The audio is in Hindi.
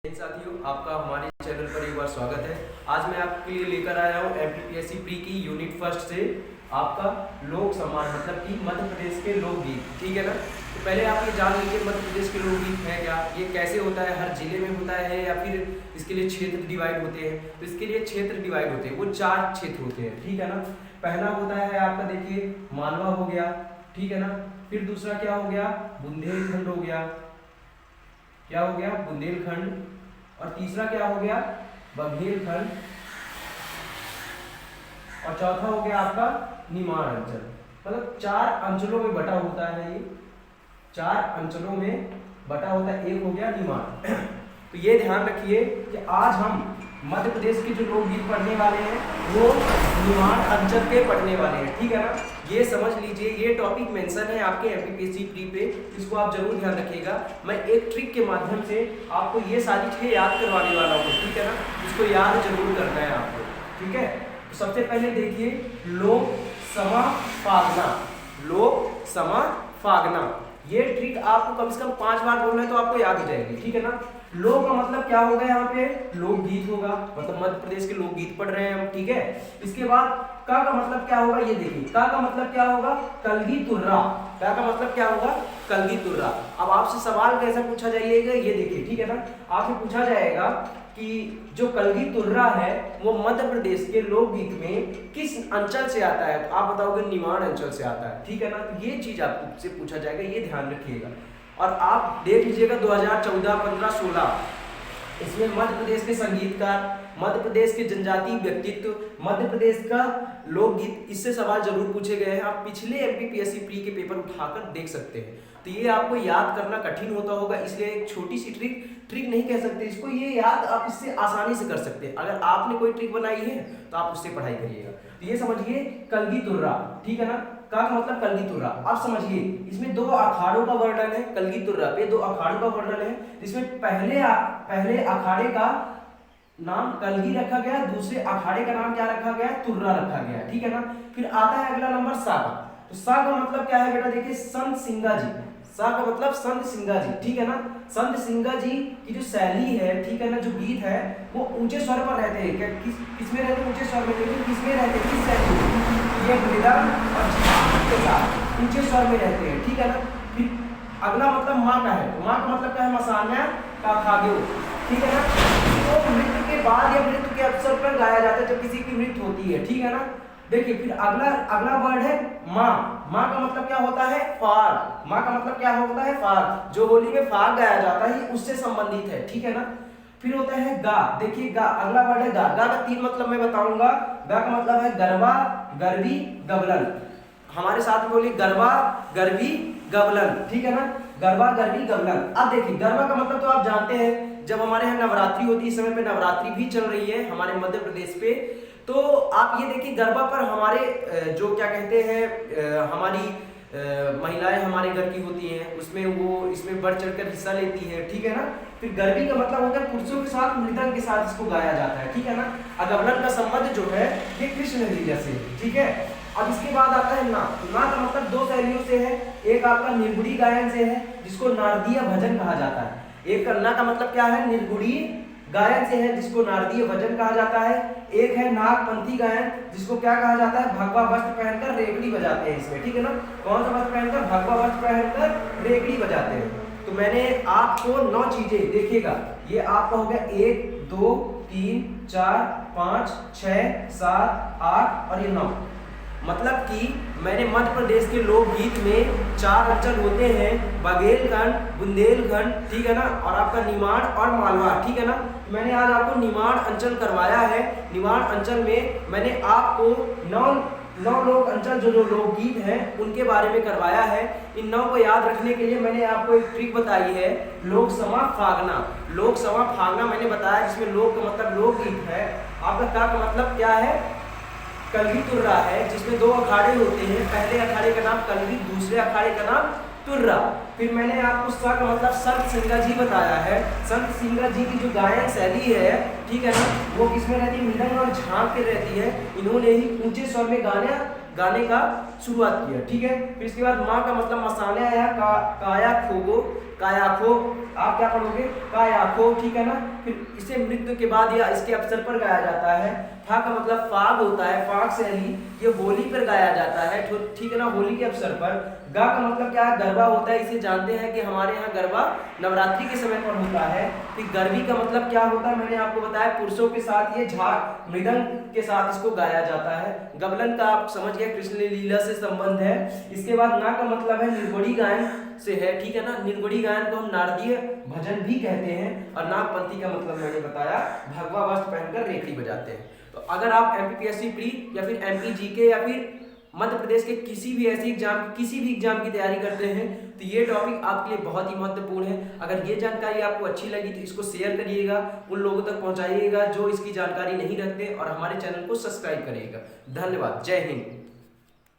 साथियों, आपका हमारे चैनल पर एक बार स्वागत है। आज मैं आपके लिए लेकर आया हूँ एमपीपीएससी प्री की यूनिट फर्स्ट से आपका लोक सम्मान मतलब कि मध्य प्रदेश के लोकगीत। ठीक है ना। तो पहले आप ये जान लीजिए मध्य प्रदेश के लोकगीत है क्या, ये कैसे होता है, हर जिले में होता है या फिर इसके लिए क्षेत्र डिवाइड होते हैं। तो इसके लिए क्षेत्र डिवाइड होते हैं, वो 4 क्षेत्र होते हैं। ठीक है ना। पहला होता है आपका देखिए मालवा हो गया, ठीक है ना। फिर दूसरा क्या हो गया, बुंदेलखंड हो गया, क्या हो गया, बुंदेलखंड। और तीसरा क्या हो गया, बघेलखंड। और चौथा हो गया आपका निमाड़ अंचल। मतलब 4 अंचलों में बटा होता है, ये 4 अंचलों में बटा होता है। एक हो गया निमाड़। तो ये ध्यान रखिए कि आज हम मध्य प्रदेश के जो लोकगीत पढ़ने वाले हैं वो निमाड़ अंचल के पढ़ने वाले हैं। ठीक है ना। ये समझ लीजिए, ये टॉपिक मेंशन है आपके एमपीपीएससी प्री पे, इसको आप जरूर ध्यान रखिएगा। मैं एक ट्रिक के माध्यम से आपको ये सारी चीजें याद करवाने वाला हूँ। ठीक है ना। इसको याद जरूर करना है आपको। ठीक है। तो सबसे पहले देखिए लोक समा फागना, लोक समा फागना। ये ट्रिक आपको कम से कम 5 बार बोलना है तो आपको याद हो जाएगी। ठीक है ना। लोक का मतलब क्या होगा, यहाँ पे लोकगीत होगा, मतलब मध्य प्रदेश के लोकगीत पढ़ रहे हैं हम। ठीक है। इसके बाद का मतलब क्या होगा, ये देखिए का मतलब क्या होगा, कलगी तुर्रा। का मतलब क्या होगा, कलगी तुर्रा। अब आपसे सवाल कैसा पूछा जाइएगा, ये देखिए। ठीक है ना। आपसे पूछा जाएगा कि जो कलगी तुर्रा है वो मध्य प्रदेश के लोकगीत में किस अंचल से आता है, तो आप बताओगे निमाड़ अंचल से आता है। ठीक है ना। तो ये चीज आपसे पूछा जाएगा, ये ध्यान रखिएगा। और आप देख लीजिएगा 2014, 15, 16 इसमें मध्य प्रदेश के संगीतकार, मध्य प्रदेश के जनजातीय व्यक्तित्व, मध्य प्रदेश का लोकगीत, इससे सवाल जरूर पूछे गए हैं। आप पिछले एमपीपीएससी प्री के पेपर उठाकर देख सकते हैं। तो ये आपको याद करना कठिन होता होगा, इसलिए एक छोटी सी ट्रिक नहीं कह सकते इसको, ये याद आप इससे आसानी से कर सकते हैं। अगर आपने कोई ट्रिक बनाई है तो आप उससे पढ़ाई करिएगा। तो ये समझिए कलगी तुर्रा। ठीक है ना। का मतलब कलगी तुर्रा। आप समझिए इसमें 2 अखाड़ों का वर्णन है। कलगी तुर्रा पे 2 अखाड़ों का वर्णन है। इसमें पहले अखाड़े का नाम कलगी रखा गया, दूसरे अखाड़े का नाम क्या रखा गया, तुर्रा रखा गया। ठीक है ना। फिर आता है अगला नंबर सा का। तो सा का मतलब क्या है बेटा, देखिए संत सिंगा जी। सा का मतलब संत सिंगा जी। ठीक है ना। संत सिंगा जी की जो शैली है, ठीक है ना, जो गीत है वो ऊंचे स्वर पर रहते हैं। क्या किसमें रहते हैं, ऊंचे स्वर में। लेकिन किसमें रहते हैं, किस शैली, ये मृदंग और झांझ के साथ ऊंचे स्वर में रहते हैं। ठीक है ना। फिर अगला मतलब माँ का है। माँ का मतलब क्या है, मसान्या का खाग्यो। ठीक है ना। तो नृत्य के बाद या नृत्य के अवसर पर गाया जाता है जब किसी की मृत्यु होती है। ठीक है ना। देखिए फिर अगला वर्ड है माँ। माँ का मतलब क्या होता है, फाग। माँ का मतलब क्या होता है, फाग। जो होली में फाग गाया जाता है उससे संबंधित है। ठीक है ना। फिर होता है गा। देखिए गा, अगला वर्ड है गा। गा का 3 मतलब मैं बताऊंगा। गा का मतलब है गरबा, गरबी, गबलन। हमारे साथ बोलिए गरबा, गरबी, गबलन। ठीक है ना। गरबा, गरबी, गबलन। अब देखिए गरबा का मतलब तो आप जानते हैं, जब हमारे यहाँ नवरात्रि होती है, इस समय पे नवरात्रि भी चल रही है हमारे मध्य प्रदेश पे। तो आप ये देखिए गरबा पर हमारे जो क्या कहते हैं, हमारी महिलाएं हमारे घर की होती हैं, उसमें वो इसमें बढ़ चढ़कर हिस्सा लेती है। ठीक है ना। फिर गरबी का मतलब होता है पुरुषों के साथ मृदंग के साथ इसको गाया जाता है। ठीक है ना। अगबलन का संबंध जो है ये कृष्ण लीला से। ठीक है। अब इसके बाद आता है ना। ना का मतलब 2 शैलियों से है। एक आपका निर्गुड़ी गायन से है जिसको नारदीय भजन कहा जाता है। एक ना का मतलब क्या है, निर्गुड़ी गायन से है जिसको नारदीय भजन कहा जाता है। एक है नागपंथी गायन जिसको क्या कहा जाता है, भगवा वस्त्र पहनकर रेवड़ी बजाते हैं इसमें। ठीक है ना। कौन सा वस्त्र पहनकर, भगवा वस्त्र पहनकर रेवड़ी बजाते हैं। तो मैंने आपको 9 चीजें देखिएगा, ये आपका हो गया 1, 2, 3, 4, 5, 6, 7, 8 और ये 9। मतलब कि मैंने मध्य प्रदेश के लोकगीत में 4 अंचल होते हैं, बघेलखंड, बुंदेलखंड, ठीक है ना, और आपका निमाड़ और मालवा। ठीक है ना। मैंने आज आपको निमाड़ अंचल करवाया है। निमाड़ अंचल में मैंने आपको 9 लोक अंचल जो लोकगीत हैं उनके बारे में करवाया है। इन 9 को याद रखने के लिए मैंने आपको एक ट्रिक बताई है, लोक समा फागना। लोक समा फागना मैंने बताया, जिसमें लोक का मतलब लोकगीत है। आपका का मतलब क्या है, कलगी तुर्रा है, जिसमें 2 अखाड़े होते हैं। पहले अखाड़े का नाम कलगी, दूसरे अखाड़े का नाम तुर्रा। फिर मैंने आपको सा का मतलब संत सिंगा जी बताया है। संत सिंगा जी की जो गायन शैली है, ठीक है ना, वो किसमें रहती है, मृदंग और झांझ पे रहती है। इन्होंने ही ऊंचे स्वर में गाने का शुरुआत किया। ठीक है। फिर इसके बाद माँ का मतलब मसाला या काया खोगो। कायाखो, आप क्या पढ़ोगे कायाखो, ठीक है ना। फिर इसे मृत्यु के बाद या इसके अवसर पर गाया जाता है। फा का मतलब फाग होता है, फाग से यानी ये होली पर गाया जाता है, ठीक है ना, होली के अवसर पर। गा का मतलब क्या है गरबा होता है, इसे जानते हैं कि हमारे यहाँ गरबा नवरात्रि के समय पर होता है। फिर गरबी का मतलब क्या होता है, मैंने आपको बताया पुरुषों के साथ ये झाग मृदंग के साथ इसको गाया जाता है। गबलन का आप समझ गए कृष्ण लीला से संबंध है। इसके बाद ना का मतलब है निर्गुणी गायन से है, ठीक है ना। निर्गुणी गायन को हम नारदीय भजन भी कहते हैं। और नागपंथी का मतलब मैंने बताया भगवा वस्त्र पहनकर रेखड़ी बजाते हैं। तो अगर आप एमपीपीएससी प्री या फिर एमपी जीके या फिर मध्य प्रदेश के किसी भी एग्जाम की तैयारी करते हैं तो ये टॉपिक आपके लिए बहुत ही महत्वपूर्ण है। अगर ये जानकारी आपको अच्छी लगी तो इसको शेयर करिएगा, उन लोगों तक पहुंचाइएगा जो इसकी जानकारी नहीं रखते, और हमारे चैनल को सब्सक्राइब करिएगा। धन्यवाद, जय हिंद।